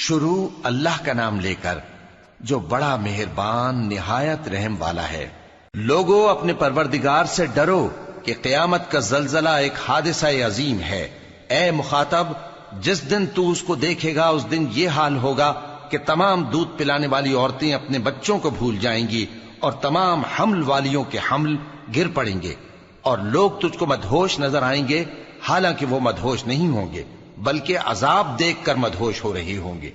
شروع اللہ کا نام لے کر جو بڑا مہربان نہایت رحم والا ہے۔ لوگو اپنے پروردگار سے ڈرو کہ قیامت کا زلزلہ ایک حادثہ عظیم ہے۔ اے مخاطب، جس دن تو اس کو دیکھے گا اس دن یہ حال ہوگا کہ تمام دودھ پلانے والی عورتیں اپنے بچوں کو بھول جائیں گی اور تمام حمل والیوں کے حمل گر پڑیں گے، اور لوگ تجھ کو مدہوش نظر آئیں گے، حالانکہ وہ مدہوش نہیں ہوں گے بلکہ عذاب دیکھ کر مدہوش ہو رہے ہوں گے۔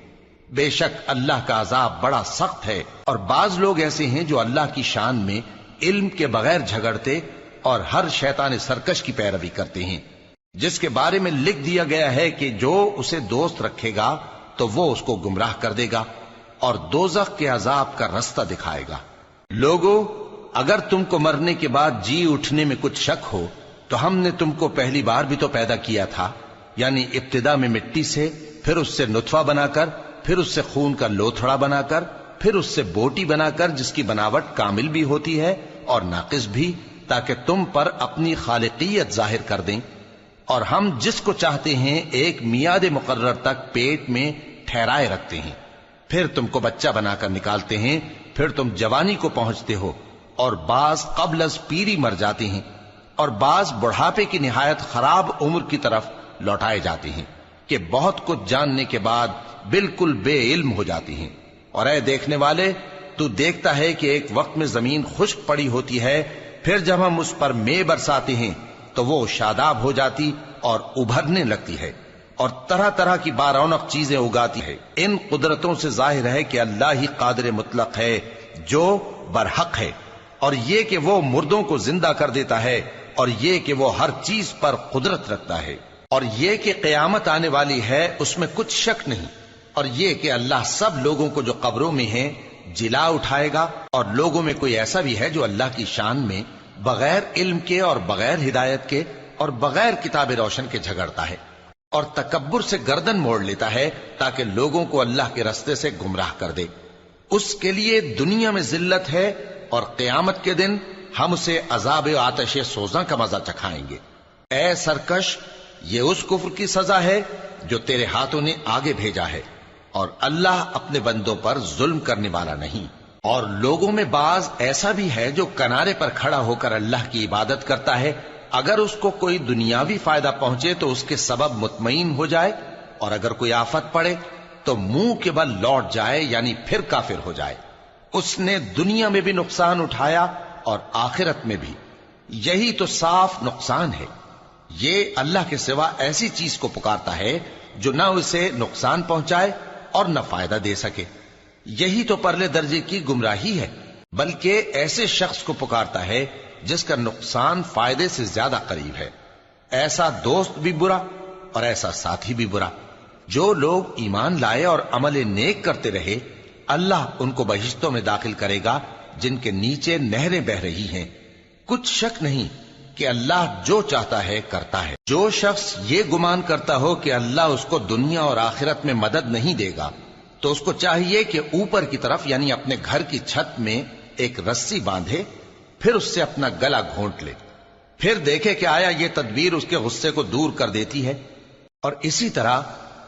بے شک اللہ کا عذاب بڑا سخت ہے۔ اور بعض لوگ ایسے ہیں جو اللہ کی شان میں علم کے بغیر جھگڑتے اور ہر شیطان سرکش کی پیروی کرتے ہیں، جس کے بارے میں لکھ دیا گیا ہے کہ جو اسے دوست رکھے گا تو وہ اس کو گمراہ کر دے گا اور دوزخ کے عذاب کا رستہ دکھائے گا۔ لوگو، اگر تم کو مرنے کے بعد جی اٹھنے میں کچھ شک ہو تو ہم نے تم کو پہلی بار بھی تو پیدا کیا تھا، یعنی ابتدا میں مٹی سے، پھر اس سے نطفہ بنا کر، پھر اس سے خون کا لوتھڑا بنا کر، پھر اس سے بوٹی بنا کر جس کی بناوٹ کامل بھی ہوتی ہے اور ناقص بھی، تاکہ تم پر اپنی خالقیت ظاہر کر دیں۔ اور ہم جس کو چاہتے ہیں ایک میعاد مقرر تک پیٹ میں ٹھہرائے رکھتے ہیں، پھر تم کو بچہ بنا کر نکالتے ہیں، پھر تم جوانی کو پہنچتے ہو، اور بعض قبل از پیری مر جاتے ہیں، اور بعض بڑھاپے کی نہایت خراب عمر کی طرف لوٹائے جاتے ہیں کہ بہت کچھ جاننے کے بعد بالکل بے علم ہو جاتی ہیں۔ اور اے دیکھنے والے، تو دیکھتا ہے کہ ایک وقت میں زمین خشک پڑی ہوتی ہے، پھر جب ہم اس پر مے برساتے ہیں تو وہ شاداب ہو جاتی اور ابھرنے لگتی ہے اور طرح طرح کی بارونق چیزیں اگاتی ہے۔ ان قدرتوں سے ظاہر ہے کہ اللہ ہی قادر مطلق ہے جو برحق ہے، اور یہ کہ وہ مردوں کو زندہ کر دیتا ہے، اور یہ کہ وہ ہر چیز پر قدرت رکھتا ہے، اور یہ کہ قیامت آنے والی ہے اس میں کچھ شک نہیں، اور یہ کہ اللہ سب لوگوں کو جو قبروں میں ہیں جلا اٹھائے گا۔ اور لوگوں میں کوئی ایسا بھی ہے جو اللہ کی شان میں بغیر علم کے اور بغیر ہدایت کے اور بغیر کتاب روشن کے جھگڑتا ہے اور تکبر سے گردن موڑ لیتا ہے تاکہ لوگوں کو اللہ کے رستے سے گمراہ کر دے۔ اس کے لیے دنیا میں ذلت ہے، اور قیامت کے دن ہم اسے عذاب آتش سوزاں کا مزہ چکھائیں گے۔ اے سرکش، یہ اس کفر کی سزا ہے جو تیرے ہاتھوں نے آگے بھیجا ہے، اور اللہ اپنے بندوں پر ظلم کرنے والا نہیں۔ اور لوگوں میں بعض ایسا بھی ہے جو کنارے پر کھڑا ہو کر اللہ کی عبادت کرتا ہے، اگر اس کو کوئی دنیاوی فائدہ پہنچے تو اس کے سبب مطمئن ہو جائے، اور اگر کوئی آفت پڑے تو منہ کے بل لوٹ جائے، یعنی پھر کافر ہو جائے۔ اس نے دنیا میں بھی نقصان اٹھایا اور آخرت میں بھی، یہی تو صاف نقصان ہے۔ یہ اللہ کے سوا ایسی چیز کو پکارتا ہے جو نہ اسے نقصان پہنچائے اور نہ فائدہ دے سکے، یہی تو پرلے درجے کی گمراہی ہے۔ بلکہ ایسے شخص کو پکارتا ہے جس کا نقصان فائدے سے زیادہ قریب ہے۔ ایسا دوست بھی برا اور ایسا ساتھی بھی برا۔ جو لوگ ایمان لائے اور عمل نیک کرتے رہے، اللہ ان کو بہشتوں میں داخل کرے گا جن کے نیچے نہریں بہ رہی ہیں۔ کچھ شک نہیں کہ اللہ جو چاہتا ہے کرتا ہے۔ جو شخص یہ گمان کرتا ہو کہ اللہ اس کو دنیا اور آخرت میں مدد نہیں دے گا تو اس کو چاہیے کہ اوپر کی طرف یعنی اپنے گھر کی چھت میں ایک رسی باندھے، پھر اس سے اپنا گلا گھونٹ لے، پھر دیکھے کہ آیا یہ تدبیر اس کے غصے کو دور کر دیتی ہے۔ اور اسی طرح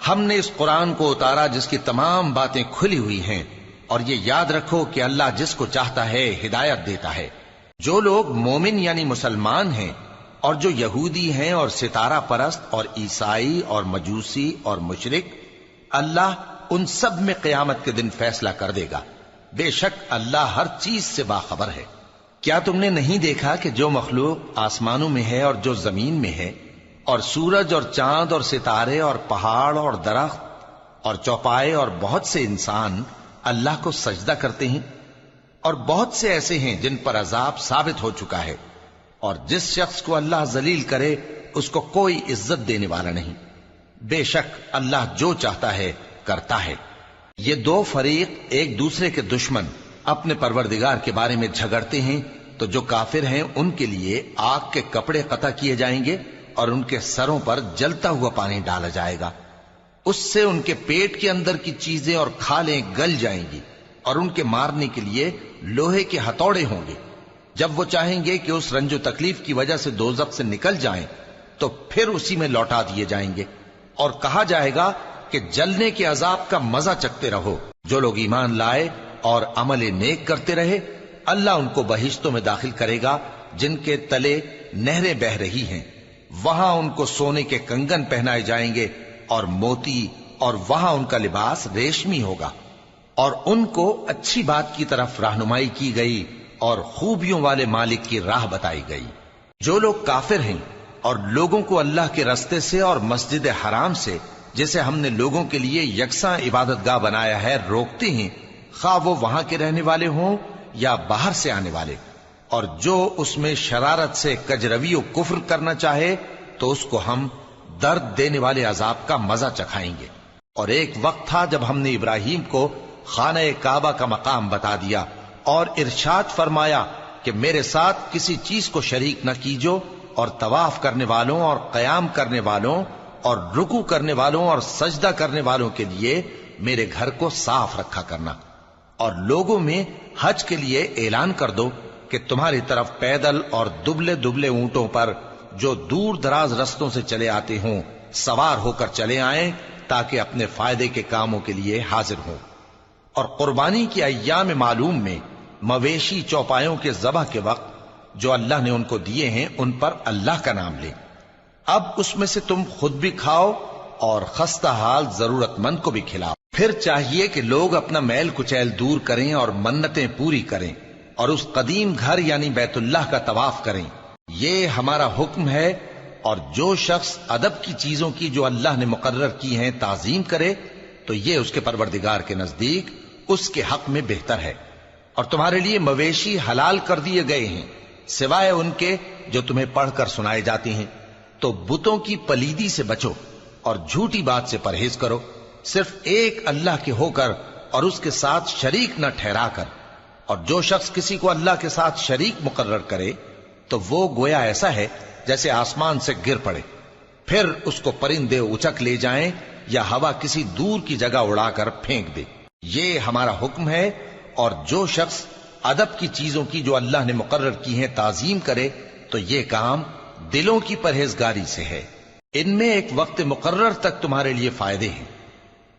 ہم نے اس قرآن کو اتارا جس کی تمام باتیں کھلی ہوئی ہیں، اور یہ یاد رکھو کہ اللہ جس کو چاہتا ہے ہدایت دیتا ہے۔ جو لوگ مومن یعنی مسلمان ہیں اور جو یہودی ہیں اور ستارہ پرست اور عیسائی اور مجوسی اور مشرک، اللہ ان سب میں قیامت کے دن فیصلہ کر دے گا۔ بے شک اللہ ہر چیز سے باخبر ہے۔ کیا تم نے نہیں دیکھا کہ جو مخلوق آسمانوں میں ہے اور جو زمین میں ہے، اور سورج اور چاند اور ستارے اور پہاڑ اور درخت اور چوپائے اور بہت سے انسان اللہ کو سجدہ کرتے ہیں، اور بہت سے ایسے ہیں جن پر عذاب ثابت ہو چکا ہے، اور جس شخص کو اللہ ذلیل کرے اس کو کوئی عزت دینے والا نہیں۔ بے شک اللہ جو چاہتا ہے کرتا ہے۔ یہ دو فریق ایک دوسرے کے دشمن اپنے پروردگار کے بارے میں جھگڑتے ہیں، تو جو کافر ہیں ان کے لیے آگ کے کپڑے قطع کیے جائیں گے اور ان کے سروں پر جلتا ہوا پانی ڈالا جائے گا، اس سے ان کے پیٹ کے اندر کی چیزیں اور کھالیں گل جائیں گی، اور ان کے مارنے کے لیے لوہے کے ہتھوڑے ہوں گے۔ جب وہ چاہیں گے کہ اس رنج و تکلیف کی وجہ سے دوزخ سے نکل جائیں تو پھر اسی میں لوٹا دیے جائیں گے، اور کہا جائے گا کہ جلنے کے عذاب کا مزہ چکھتے رہو۔ جو لوگ ایمان لائے اور عمل نیک کرتے رہے، اللہ ان کو بہشتوں میں داخل کرے گا جن کے تلے نہریں بہ رہی ہیں، وہاں ان کو سونے کے کنگن پہنائے جائیں گے اور موتی، اور وہاں ان کا لباس ریشمی ہوگا، اور ان کو اچھی بات کی طرف رہنمائی کی گئی اور خوبیوں والے مالک کی راہ بتائی گئی۔ جو لوگ کافر ہیں اور لوگوں کو اللہ کے رستے سے اور مسجد حرام سے، جسے ہم نے لوگوں کے لیے یکساں عبادت گاہ بنایا ہے، روکتے ہیں، خواہ وہ وہاں کے رہنے والے ہوں یا باہر سے آنے والے، اور جو اس میں شرارت سے کجروی و کفر کرنا چاہے تو اس کو ہم درد دینے والے عذاب کا مزہ چکھائیں گے۔ اور ایک وقت تھا جب ہم نے ابراہیم کو خانہ کعبہ کا مقام بتا دیا اور ارشاد فرمایا کہ میرے ساتھ کسی چیز کو شریک نہ کیجو، اور طواف کرنے والوں اور قیام کرنے والوں اور رکوع کرنے والوں اور سجدہ کرنے والوں کے لیے میرے گھر کو صاف رکھا کرنا، اور لوگوں میں حج کے لیے اعلان کر دو کہ تمہاری طرف پیدل اور دبلے دبلے اونٹوں پر جو دور دراز رستوں سے چلے آتے ہوں سوار ہو کر چلے آئیں، تاکہ اپنے فائدے کے کاموں کے لیے حاضر ہوں۔ اور قربانی کی ایام معلوم میں مویشی چوپایوں کے ذبح کے وقت جو اللہ نے ان کو دیے ہیں ان پر اللہ کا نام لیں۔ اب اس میں سے تم خود بھی کھاؤ اور خستہ حال ضرورت مند کو بھی کھلاؤ۔ پھر چاہیے کہ لوگ اپنا میل کچیل دور کریں اور منتیں پوری کریں اور اس قدیم گھر یعنی بیت اللہ کا طواف کریں، یہ ہمارا حکم ہے۔ اور جو شخص ادب کی چیزوں کی جو اللہ نے مقرر کی ہیں تعظیم کرے تو یہ اس کے پروردگار کے نزدیک اس کے حق میں بہتر ہے۔ اور تمہارے لیے مویشی حلال کر دیے گئے ہیں سوائے ان کے جو تمہیں پڑھ کر سنائے جاتے ہیں، تو بتوں کی پلیدی سے بچو اور جھوٹی بات سے پرہیز کرو، صرف ایک اللہ کے ہو کر اور اس کے ساتھ شریک نہ ٹھہرا کر۔ اور جو شخص کسی کو اللہ کے ساتھ شریک مقرر کرے تو وہ گویا ایسا ہے جیسے آسمان سے گر پڑے، پھر اس کو پرندے اچک لے جائیں یا ہوا کسی دور کی جگہ اڑا کر پھینک دے۔ یہ ہمارا حکم ہے۔ اور جو شخص ادب کی چیزوں کی جو اللہ نے مقرر کی ہیں تعظیم کرے تو یہ کام دلوں کی پرہیزگاری سے ہے۔ ان میں ایک وقت مقرر تک تمہارے لیے فائدے ہیں،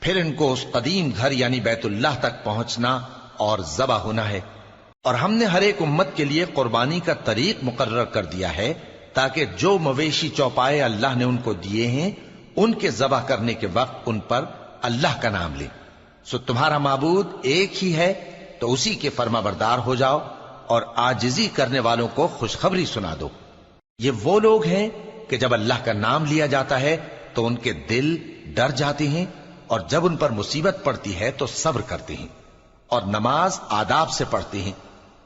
پھر ان کو اس قدیم گھر یعنی بیت اللہ تک پہنچنا اور ذبح ہونا ہے۔ اور ہم نے ہر ایک امت کے لیے قربانی کا طریق مقرر کر دیا ہے تاکہ جو مویشی چوپائے اللہ نے ان کو دیے ہیں ان کے ذبح کرنے کے وقت ان پر اللہ کا نام لیں۔ سو تمہارا معبود ایک ہی ہے، تو اسی کے فرما بردار ہو جاؤ اور عاجزی کرنے والوں کو خوشخبری سنا دو۔ یہ وہ لوگ ہیں کہ جب اللہ کا نام لیا جاتا ہے تو ان کے دل ڈر جاتے ہیں، اور جب ان پر مصیبت پڑتی ہے تو صبر کرتے ہیں اور نماز آداب سے پڑھتے ہیں،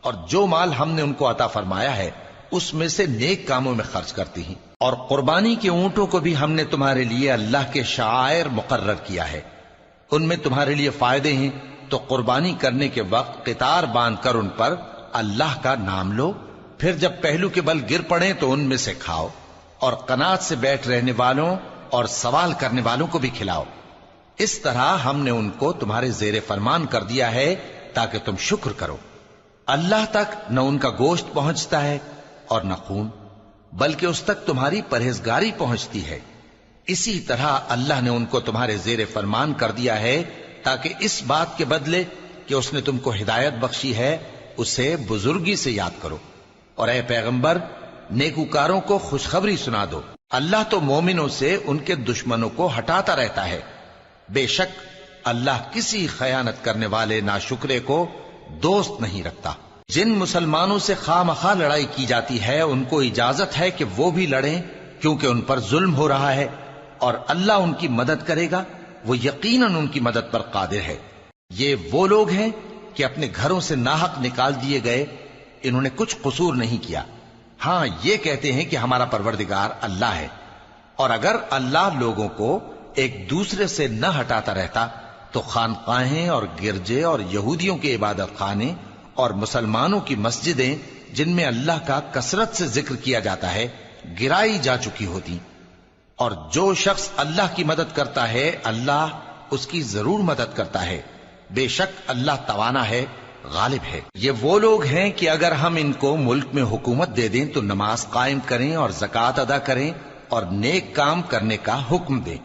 اور جو مال ہم نے ان کو عطا فرمایا ہے اس میں سے نیک کاموں میں خرچ کرتے ہیں۔ اور قربانی کے اونٹوں کو بھی ہم نے تمہارے لیے اللہ کے شعائر مقرر کیا ہے، ان میں تمہارے لیے فائدے ہیں، تو قربانی کرنے کے وقت قطار باندھ کر ان پر اللہ کا نام لو، پھر جب پہلو کے بل گر پڑیں تو ان میں سے کھاؤ، اور قناعت سے بیٹھ رہنے والوں اور سوال کرنے والوں کو بھی کھلاؤ۔ اس طرح ہم نے ان کو تمہارے زیر فرمان کر دیا ہے تاکہ تم شکر کرو۔ اللہ تک نہ ان کا گوشت پہنچتا ہے اور نہ خون، بلکہ اس تک تمہاری پرہیزگاری پہنچتی ہے۔ اسی طرح اللہ نے ان کو تمہارے زیر فرمان کر دیا ہے تاکہ اس بات کے بدلے کہ اس نے تم کو ہدایت بخشی ہے اسے بزرگی سے یاد کرو۔ اور اے پیغمبر، نیکوکاروں کو خوشخبری سنا دو، اللہ تو مومنوں سے ان کے دشمنوں کو ہٹاتا رہتا ہے۔ بے شک اللہ کسی خیانت کرنے والے ناشکرے کو دوست نہیں رکھتا۔ جن مسلمانوں سے خواہ مخواہ لڑائی کی جاتی ہے ان کو اجازت ہے کہ وہ بھی لڑیں، کیونکہ ان پر ظلم ہو رہا ہے، اور اللہ ان کی مدد کرے گا، وہ یقیناً ان کی مدد پر قادر ہے۔ یہ وہ لوگ ہیں کہ اپنے گھروں سے ناحق نکال دیے گئے، انہوں نے کچھ قصور نہیں کیا، ہاں یہ کہتے ہیں کہ ہمارا پروردگار اللہ ہے۔ اور اگر اللہ لوگوں کو ایک دوسرے سے نہ ہٹاتا رہتا تو خانقاہیں اور گرجے اور یہودیوں کے عبادت خانے اور مسلمانوں کی مسجدیں جن میں اللہ کا کثرت سے ذکر کیا جاتا ہے گرائی جا چکی ہوتی۔ اور جو شخص اللہ کی مدد کرتا ہے اللہ اس کی ضرور مدد کرتا ہے، بے شک اللہ توانا ہے، غالب ہے۔ یہ وہ لوگ ہیں کہ اگر ہم ان کو ملک میں حکومت دے دیں تو نماز قائم کریں اور زکوٰۃ ادا کریں اور نیک کام کرنے کا حکم دیں،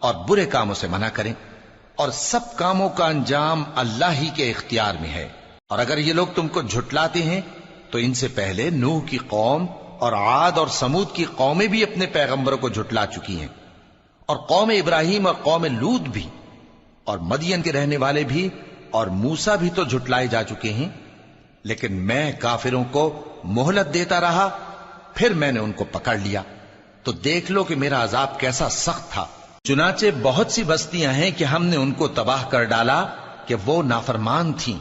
اور برے کاموں سے منع کریں، اور سب کاموں کا انجام اللہ ہی کے اختیار میں ہے۔ اور اگر یہ لوگ تم کو جھٹلاتے ہیں تو ان سے پہلے نوح کی قوم اور عاد اور سمود کی قومیں بھی اپنے پیغمبروں کو جھٹلا چکی ہیں، اور قوم ابراہیم اور قوم لوط بھی، اور مدین کے رہنے والے بھی، اور موسیٰ بھی تو جھٹلائے جا چکے ہیں۔ لیکن میں کافروں کو مہلت دیتا رہا، پھر میں نے ان کو پکڑ لیا، تو دیکھ لو کہ میرا عذاب کیسا سخت تھا۔ چنانچہ بہت سی بستیاں ہیں کہ ہم نے ان کو تباہ کر ڈالا کہ وہ نافرمان تھیں،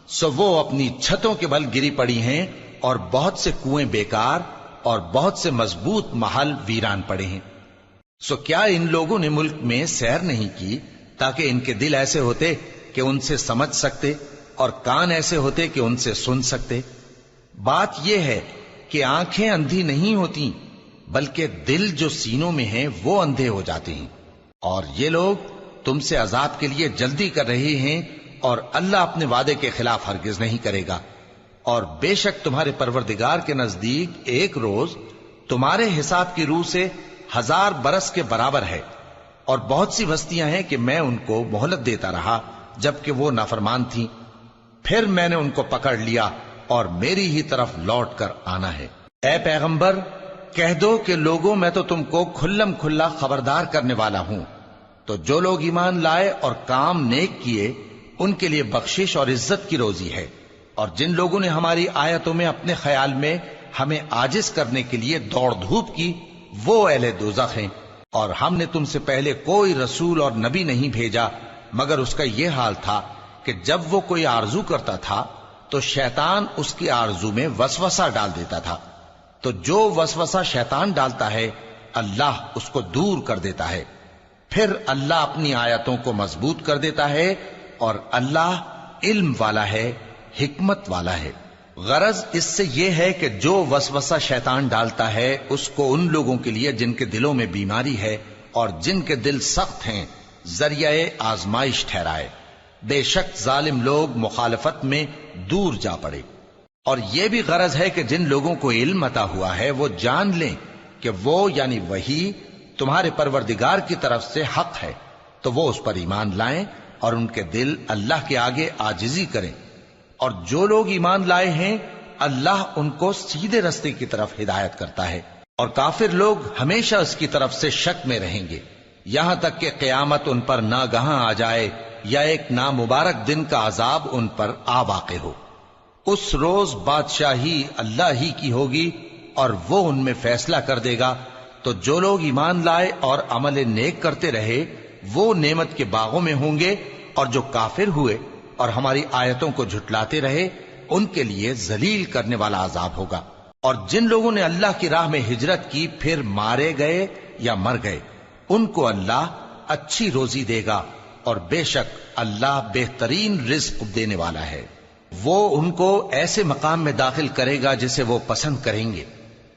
سو وہ اپنی چھتوں کے بل گری پڑی ہیں، اور بہت سے کنویں بیکار اور بہت سے مضبوط محل ویران پڑے ہیں۔ سو کیا ان لوگوں نے ملک میں سیر نہیں کی تاکہ ان کے دل ایسے ہوتے کہ ان سے سمجھ سکتے اور کان ایسے ہوتے کہ ان سے سن سکتے؟ بات یہ ہے کہ آنکھیں اندھی نہیں ہوتی، بلکہ دل جو سینوں میں ہیں وہ اندھے ہو جاتے ہیں۔ اور یہ لوگ تم سے عذاب کے لیے جلدی کر رہے ہیں، اور اللہ اپنے وعدے کے خلاف ہرگز نہیں کرے گا۔ اور بے شک تمہارے پروردگار کے نزدیک ایک روز تمہارے حساب کی روح سے 1000 برس کے برابر ہے۔ اور بہت سی بستیاں ہیں کہ میں ان کو مہلت دیتا رہا جبکہ وہ نافرمان تھیں، پھر میں نے ان کو پکڑ لیا، اور میری ہی طرف لوٹ کر آنا ہے۔ اے پیغمبر، کہہ دو کہ لوگوں میں تو تم کو کھلم کھلا خبردار کرنے والا ہوں، تو جو لوگ ایمان لائے اور کام نیک کیے ان کے لیے بخشش اور عزت کی روزی ہے، اور جن لوگوں نے ہماری آیتوں میں اپنے خیال میں ہمیں عاجز کرنے کے لیے دوڑ دھوپ کی، وہ اہل دوزخ ہیں۔ اور ہم نے تم سے پہلے کوئی رسول اور نبی نہیں بھیجا مگر اس کا یہ حال تھا کہ جب وہ کوئی آرزو کرتا تھا تو شیطان اس کی آرزو میں وسوسہ ڈال دیتا تھا، تو جو وسوسہ شیطان ڈالتا ہے اللہ اس کو دور کر دیتا ہے، پھر اللہ اپنی آیتوں کو مضبوط کر دیتا ہے، اور اللہ علم والا ہے، حکمت والا ہے۔ غرض اس سے یہ ہے کہ جو وسوسہ شیطان ڈالتا ہے اس کو ان لوگوں کے لیے جن کے دلوں میں بیماری ہے اور جن کے دل سخت ہیں ذریعہ آزمائش ٹھہرائے۔ بے شک ظالم لوگ مخالفت میں دور جا پڑے۔ اور یہ بھی غرض ہے کہ جن لوگوں کو علم عطا ہوا ہے وہ جان لیں کہ وہ یعنی وحی تمہارے پروردگار کی طرف سے حق ہے، تو وہ اس پر ایمان لائیں اور ان کے دل اللہ کے آگے عاجزی کریں۔ اور جو لوگ ایمان لائے ہیں اللہ ان کو سیدھے رستے کی طرف ہدایت کرتا ہے، اور کافر لوگ ہمیشہ اس کی طرف سے شک میں رہیں گے یہاں تک کہ قیامت ان پر ناگہاں آ جائے یا ایک نامبارک دن کا عذاب ان پر آ واقع ہو۔ اس روز بادشاہی اللہ ہی کی ہوگی اور وہ ان میں فیصلہ کر دے گا، تو جو لوگ ایمان لائے اور عمل نیک کرتے رہے وہ نعمت کے باغوں میں ہوں گے، اور جو کافر ہوئے اور ہماری آیتوں کو جھٹلاتے رہے ان کے لیے ذلیل کرنے والا عذاب ہوگا۔ اور جن لوگوں نے اللہ کی راہ میں ہجرت کی پھر مارے گئے یا مر گئے ان کو اللہ اچھی روزی دے گا، اور بے شک اللہ بہترین رزق دینے والا ہے۔ وہ ان کو ایسے مقام میں داخل کرے گا جسے وہ پسند کریں گے،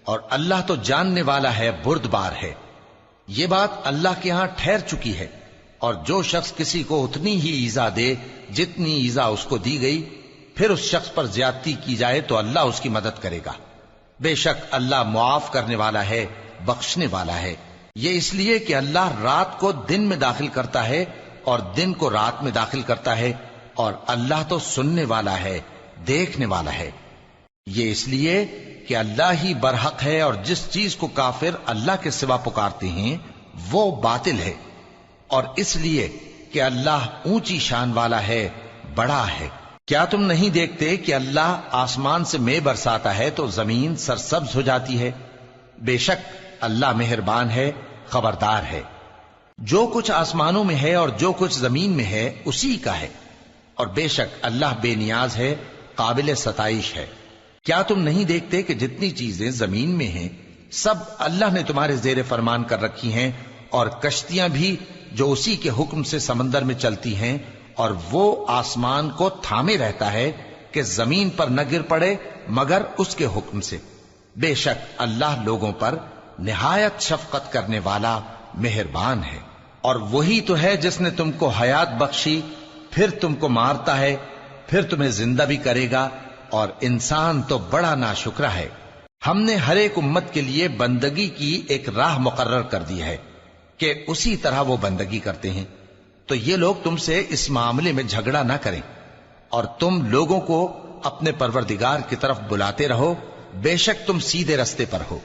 اور اللہ تو جاننے والا ہے، بردبار ہے۔ یہ بات اللہ کے ہاں ٹھہر چکی ہے، اور جو شخص کسی کو اتنی ہی ایذا دے جتنی ایذا اس کو دی گئی، پھر اس شخص پر زیادتی کی جائے تو اللہ اس کی مدد کرے گا۔ بے شک اللہ معاف کرنے والا ہے، بخشنے والا ہے۔ یہ اس لیے کہ اللہ رات کو دن میں داخل کرتا ہے اور دن کو رات میں داخل کرتا ہے، اور اللہ تو سننے والا ہے، دیکھنے والا ہے۔ یہ اس لیے کہ اللہ ہی برحق ہے، اور جس چیز کو کافر اللہ کے سوا پکارتے ہیں وہ باطل ہے، اور اس لیے کہ اللہ اونچی شان والا ہے، بڑا ہے۔ کیا تم نہیں دیکھتے کہ اللہ آسمان سے مے برساتا ہے تو زمین سرسبز ہو جاتی ہے؟ بے شک اللہ مہربان ہے، خبردار ہے۔ جو کچھ آسمانوں میں ہے اور جو کچھ زمین میں ہے اسی کا ہے، اور بے شک اللہ بے نیاز ہے، قابل ستائش ہے۔ کیا تم نہیں دیکھتے کہ جتنی چیزیں زمین میں ہیں سب اللہ نے تمہارے زیر فرمان کر رکھی ہیں، اور کشتیاں بھی جو اسی کے حکم سے سمندر میں چلتی ہیں، اور وہ آسمان کو تھامے رہتا ہے کہ زمین پر نہ گر پڑے مگر اس کے حکم سے۔ بے شک اللہ لوگوں پر نہایت شفقت کرنے والا مہربان ہے۔ اور وہی تو ہے جس نے تم کو حیات بخشی، پھر تم کو مارتا ہے، پھر تمہیں زندہ بھی کرے گا، اور انسان تو بڑا ناشکرا ہے۔ ہم نے ہر ایک امت کے لیے بندگی کی ایک راہ مقرر کر دی ہے، کہ اسی طرح وہ بندگی کرتے ہیں، تو یہ لوگ تم سے اس معاملے میں جھگڑا نہ کریں، اور تم لوگوں کو اپنے پروردگار کی طرف بلاتے رہو، بے شک تم سیدھے رستے پر ہو۔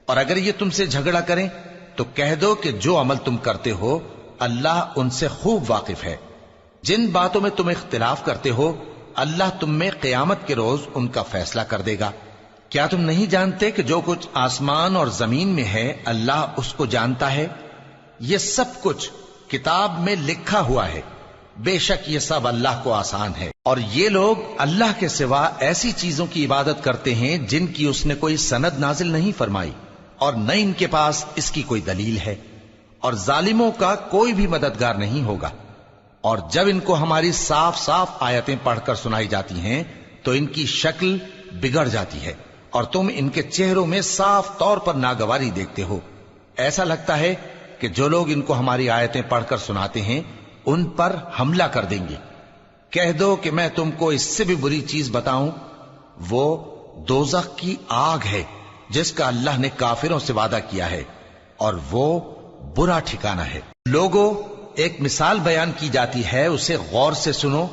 اور اگر یہ تم سے جھگڑا کریں تو کہہ دو کہ جو عمل تم کرتے ہو اللہ ان سے خوب واقف ہے۔ جن باتوں میں تم اختلاف کرتے ہو اللہ تم میں قیامت کے روز ان کا فیصلہ کر دے گا۔ کیا تم نہیں جانتے کہ جو کچھ آسمان اور زمین میں ہے اللہ اس کو جانتا ہے؟ یہ سب کچھ کتاب میں لکھا ہوا ہے، بے شک یہ سب اللہ کو آسان ہے۔ اور یہ لوگ اللہ کے سوا ایسی چیزوں کی عبادت کرتے ہیں جن کی اس نے کوئی سند نازل نہیں فرمائی، اور نہ ان کے پاس اس کی کوئی دلیل ہے، اور ظالموں کا کوئی بھی مددگار نہیں ہوگا۔ اور جب ان کو ہماری صاف صاف آیتیں پڑھ کر سنائی جاتی ہیں تو ان کی شکل بگڑ جاتی ہے، اور تم ان کے چہروں میں صاف طور پر ناگواری دیکھتے ہو۔ ایسا لگتا ہے کہ جو لوگ ان کو ہماری آیتیں پڑھ کر سناتے ہیں ان پر حملہ کر دیں گے۔ کہہ دو کہ میں تم کو اس سے بھی بری چیز بتاؤں، وہ دوزخ کی آگ ہے جس کا اللہ نے کافروں سے وعدہ کیا ہے، اور وہ برا ٹھکانہ ہے۔ لوگوں، ایک مثال بیان کی جاتی ہے، اسے غور سے سنو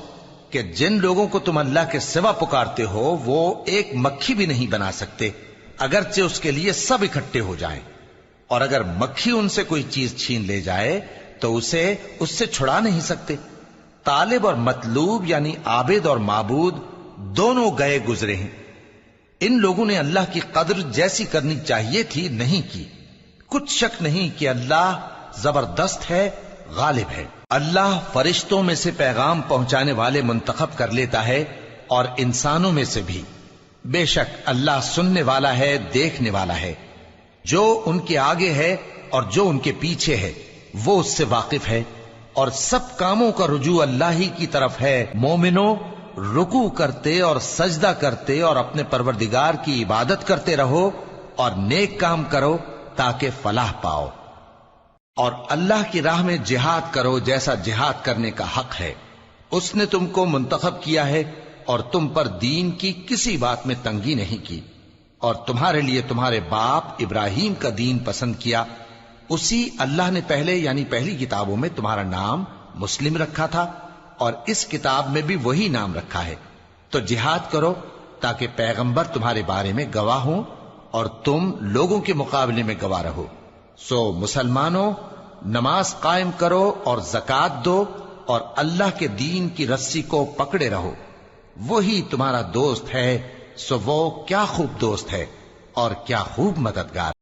کہ جن لوگوں کو تم اللہ کے سوا پکارتے ہو وہ ایک مکھی بھی نہیں بنا سکتے اگرچہ اس کے لیے سب اکٹھے ہو جائیں، اور اگر مکھی ان سے کوئی چیز چھین لے جائے تو اسے اس سے چھڑا نہیں سکتے۔ طالب اور مطلوب یعنی عابد اور معبود دونوں گئے گزرے ہیں۔ ان لوگوں نے اللہ کی قدر جیسی کرنی چاہیے تھی نہیں کی۔ کچھ شک نہیں کہ اللہ زبردست ہے، غالب ہے۔ اللہ فرشتوں میں سے پیغام پہنچانے والے منتخب کر لیتا ہے اور انسانوں میں سے بھی۔ بے شک اللہ سننے والا ہے، دیکھنے والا ہے۔ جو ان کے آگے ہے اور جو ان کے پیچھے ہے وہ اس سے واقف ہے، اور سب کاموں کا رجوع اللہ ہی کی طرف ہے۔ مومنوں، رکوع کرتے اور سجدہ کرتے اور اپنے پروردگار کی عبادت کرتے رہو اور نیک کام کرو تاکہ فلاح پاؤ، اور اللہ کی راہ میں جہاد کرو جیسا جہاد کرنے کا حق ہے۔ اس نے تم کو منتخب کیا ہے اور تم پر دین کی کسی بات میں تنگی نہیں کی، اور تمہارے لیے تمہارے باپ ابراہیم کا دین پسند کیا۔ اسی اللہ نے پہلے یعنی پہلی کتابوں میں تمہارا نام مسلم رکھا تھا، اور اس کتاب میں بھی وہی نام رکھا ہے۔ تو جہاد کرو تاکہ پیغمبر تمہارے بارے میں گواہ ہوں اور تم لوگوں کے مقابلے میں گواہ رہو۔ سو مسلمانوں، نماز قائم کرو اور زکوٰۃ دو اور اللہ کے دین کی رسی کو پکڑے رہو، وہی تمہارا دوست ہے۔ سو وہ کیا خوب دوست ہے اور کیا خوب مددگار۔